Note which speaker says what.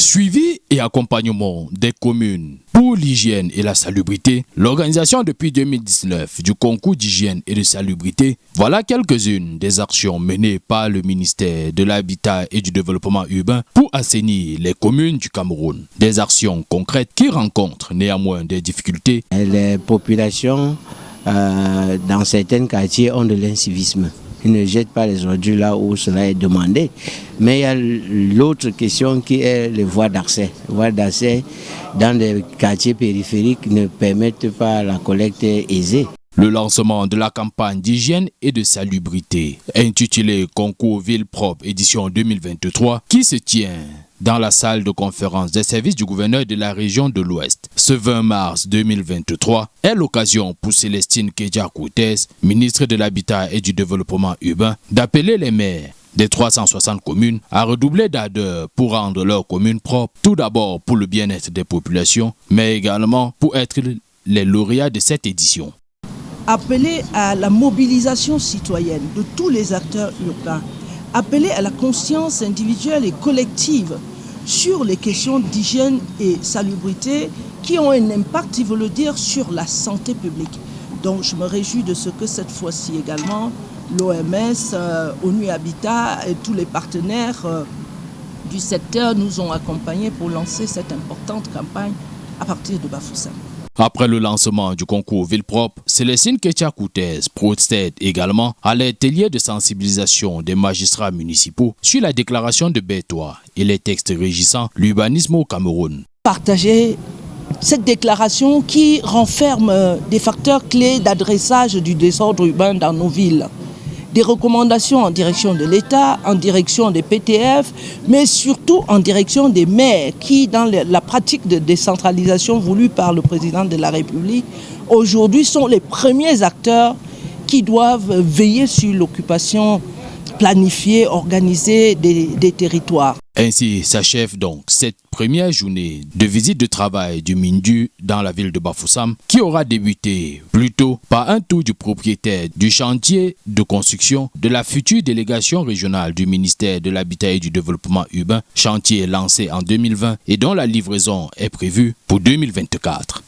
Speaker 1: Suivi et accompagnement des communes pour l'hygiène et la salubrité, l'organisation depuis 2019 du concours d'hygiène et de salubrité, voilà quelques-unes des actions menées par le ministère de l'Habitat et du Développement urbain pour assainir les communes du Cameroun. Des actions concrètes qui rencontrent néanmoins des difficultés.
Speaker 2: Les populations dans certains quartiers ont de l'incivisme. Ils ne jettent pas les ordures là où cela est demandé. Mais il y a l'autre question qui est les voies d'accès. Les voies d'accès dans les quartiers périphériques ne permettent pas la collecte aisée.
Speaker 1: Le lancement de la campagne d'hygiène et de salubrité, intitulée Concours Ville Propre édition 2023, qui se tient dans la salle de conférence des services du gouverneur de la région de l'Ouest. Ce 20 mars 2023 est l'occasion pour Célestine Kedja-Cortez, ministre de l'Habitat et du Développement urbain, d'appeler les maires des 360 communes à redoubler d'ardeur pour rendre leurs communes propres, tout d'abord pour le bien-être des populations, mais également pour être les lauréats de cette édition.
Speaker 3: Appeler à la mobilisation citoyenne de tous les acteurs urbains, appeler à la conscience individuelle et collective sur les questions d'hygiène et salubrité qui ont un impact, il veut le dire, sur la santé publique. Donc je me réjouis de ce que cette fois-ci également, l'OMS, ONU Habitat et tous les partenaires du secteur nous ont accompagnés pour lancer cette importante campagne à partir de Bafoussam.
Speaker 1: Après le lancement du concours Ville Propre, Célestine Kedja-Cortez procède également à l'atelier de sensibilisation des magistrats municipaux sur la déclaration de Bétois et les textes régissant l'urbanisme au Cameroun.
Speaker 3: Partager cette déclaration qui renferme des facteurs clés d'adressage du désordre urbain dans nos villes. Des recommandations en direction de l'État, en direction des PTF, mais surtout en direction des maires qui, dans la pratique de décentralisation voulue par le président de la République, aujourd'hui sont les premiers acteurs qui doivent veiller sur l'occupation planifiée, organisée des territoires.
Speaker 1: Ainsi s'achève donc cette première journée de visite de travail du MINDU dans la ville de Bafoussam qui aura débuté plus tôt par un tour du propriétaire du chantier de construction de la future délégation régionale du ministère de l'Habitat et du Développement urbain, chantier lancé en 2020 et dont la livraison est prévue pour 2024.